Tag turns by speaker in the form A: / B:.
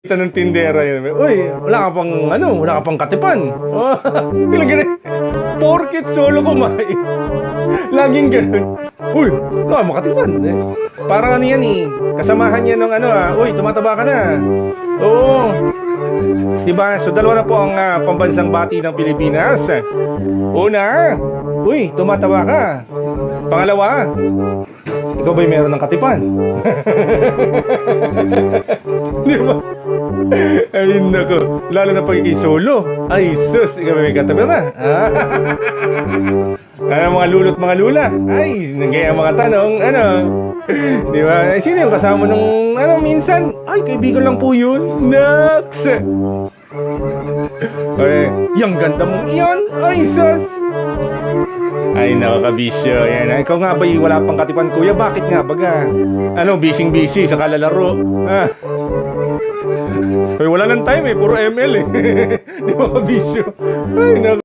A: Kita ng tindera yun. Uy, wala ka pang, wala ka pang katipan. Oh, ganun. Porket solo kumain. Laging ganun. Uy, wala ka makatipan. Parang ano yan eh. Kasamahan niya ng uy, tumataba ka na. Oo. Diba? So, dalawa na po ang pambansang bati ng Pilipinas. Una, uy, tumataba ka. Pangalawa, ikaw ba'y meron ng katipan? Di ba? Ay, nako. Lalo na pagiging solo. Ay, sus, ikaw ba'y may katipan na? Mga lulot, mga lula. Ay, nagaya mga tanong, di ba? Ay, sino yung kasama nung, minsan? Ay, kaibigan lang po yun. Naks! Ay, yung ganda mong iyon. Ay, sus! Ay, nakakabisyo. Yan. Ikaw nga ba'y wala pang katipan, kuya? Bakit nga baga? Busy sa kalalaro. Ay, wala nang time puro ML Di ba kabisyo? Ay,